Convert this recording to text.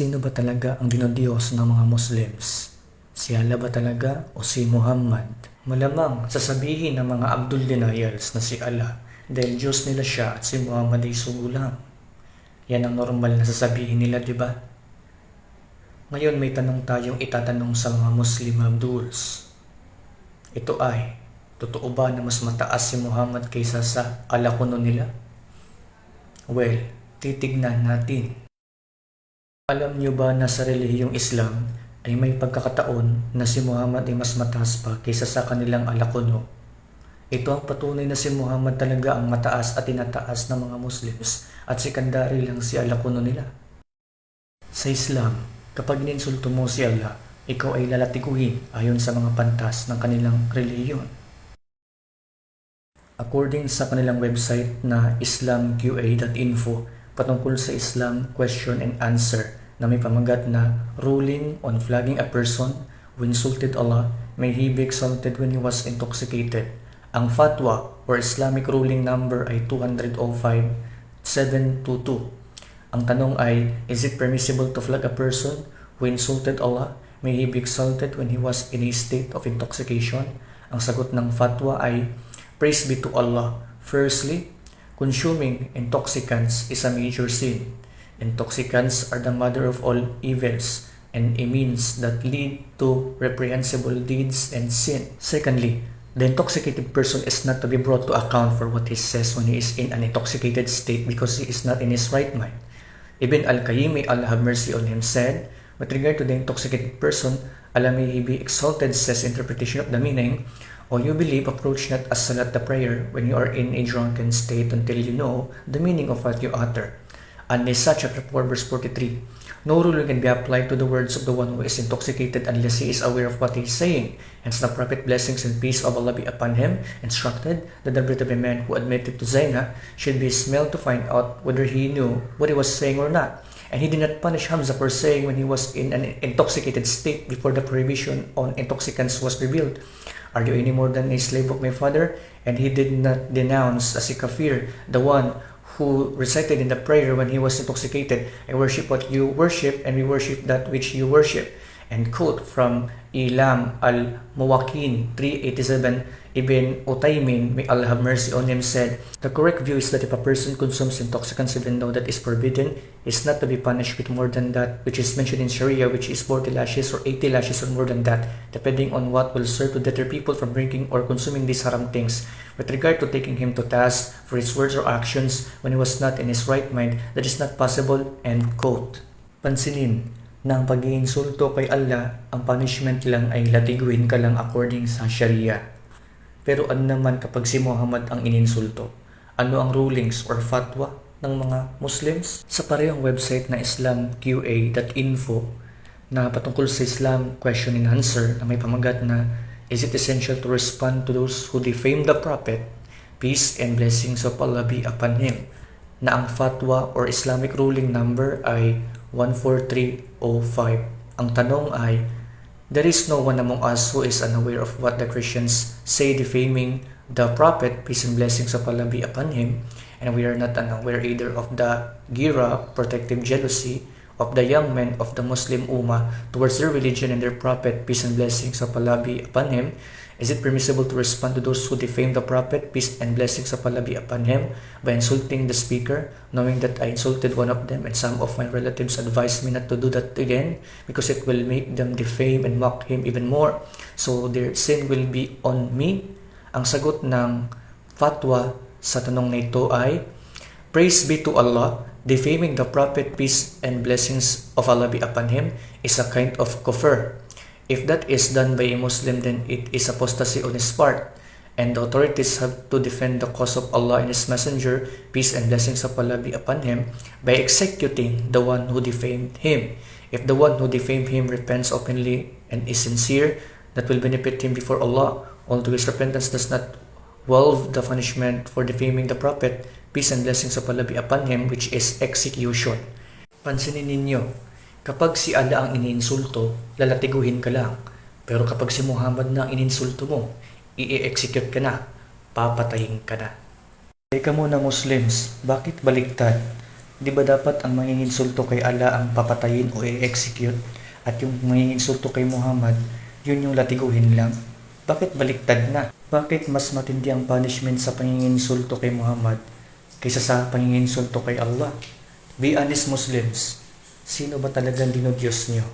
Sino ba talaga ang dinodiyos ng mga Muslims? Si Allah ba talaga o si Muhammad? Malamang sasabihin ng mga Abdul deniers na si Allah dahil Diyos nila siya at si Muhammad ay sugulang. Yan ang normal na sasabihin nila, di ba? Ngayon may tanong tayong itatanong sa mga Muslim Abduls. Ito ay, totoo ba na mas mataas si Muhammad kaysa sa Allah kuno nila? Well, titignan natin. Alam niyo ba na sa relihiyong Islam ay may pagkakataon na si Muhammad ay mas mataas pa kaysa sa kanilang Allah kuno? Ito ang patunay na si Muhammad talaga ang mataas at tinataas ng mga Muslims at sekundary lang si Allah kuno nila. Sa Islam, kapag ininsulto mo si Allah, ikaw ay lalatiguhin ayon sa mga pantas ng kanilang relihiyon. According sa kanilang website na islamqa.info, patungkol sa Islam question and answer na may pamagat na ruling on flogging a person who insulted Allah, may he be exalted when he was intoxicated. Ang fatwa or Islamic ruling number ay 205-722. Ang tanong ay, is it permissible to flog a person who insulted Allah? May he be exalted when he was in a state of intoxication? Ang sagot ng fatwa ay, praise be to Allah. Firstly, consuming intoxicants is a major sin. Intoxicants are the mother of all evils and a means that lead to reprehensible deeds and sin. Secondly, the intoxicated person is not to be brought to account for what he says when he is in an intoxicated state because he is not in his right mind. Ibn al-Qayyim, may Allah have mercy on him, said, with regard to the intoxicated person, Allah may he be exalted, says interpretation of the meaning, or you believe, approach not as salat the prayer when you are in a drunken state until you know the meaning of what you utter. An-Nisa chapter 4 verse 43. No ruling can be applied to the words of the one who is intoxicated unless he is aware of what he is saying. Hence the Prophet, blessings and peace of Allah be upon him, instructed that the breath of a man who admitted to zina should be smelled to find out whether he knew what he was saying or not. And he did not punish Hamza for saying when he was in an intoxicated state before the prohibition on intoxicants was revealed, "Are you any more than a slave of my father?" And he did not denounce as a kafir the one who recited in the prayer when he was intoxicated, "I worship what you worship and we worship that which you worship." And quote from Ilam al-Muwaqin 387, Ibn Utaymin, may Allah have mercy on him, said, the correct view is that if a person consumes intoxicants even though that is forbidden, is not to be punished with more than that which is mentioned in Sharia, which is 40 lashes or 80 lashes or more than that, depending on what will serve to deter people from drinking or consuming these haram things. With regard to taking him to task for his words or actions when he was not in his right mind, that is not possible, end quote. Pansinin na ang pag-iinsulto kay Allah, ang punishment lang ay latiguin ka lang according sa Sharia. Pero ano naman kapag si Muhammad ang ininsulto? Ano ang rulings or fatwa ng mga Muslims? Sa parehong website na islamqa.info na patungkol sa Islam question and answer na may pamagat na, is it essential to respond to those who defame the Prophet, peace and blessings of Allah be upon him, na ang fatwa or Islamic ruling number ay 14305. Ang tanong ay, there is no one among us who is unaware of what the Christians say defaming the Prophet, peace and blessings of Allah be upon him, and we are not unaware either of the gira, protective jealousy, of the young men of the Muslim Ummah towards their religion and their Prophet, peace and blessings of Allah be upon him. Is it permissible to respond to those who defame the Prophet, peace and blessings of Allah be upon him, by insulting the speaker, knowing that I insulted one of them and some of my relatives advised me not to do that again because it will make them defame and mock him even more, so their sin will be on me? Ang sagot ng fatwa sa tanong na ito ay, praise be to Allah, defaming the Prophet, peace and blessings of Allah be upon him, is a kind of kufr. If that is done by a Muslim, then it is apostasy on his part, and the authorities have to defend the cause of Allah and His Messenger, peace and blessings of Allah be upon him, by executing the one who defamed him. If the one who defamed him repents openly and is sincere, that will benefit him before Allah, although his repentance does not waive the punishment for defaming the Prophet, peace and blessings of Allah be upon him, which is execution. Pansinin ninyo, kapag si Allah ang iniinsulto, lalatiguhin ka lang. Pero kapag si Muhammad na ang ininsulto mo, i-execute ka na, papatayin ka na. Teka muna Muslims, bakit baliktad? Di ba dapat ang manginginsulto kay Allah ang papatayin o i-execute at yung manginginsulto kay Muhammad, yun yung latiguhin lang? Bakit baliktad na? Bakit mas matindi ang punishment sa panginginsulto kay Muhammad kaysa sa panginginsulto kay Allah? Be honest Muslims, sino ba talagang dinodiyos nyo?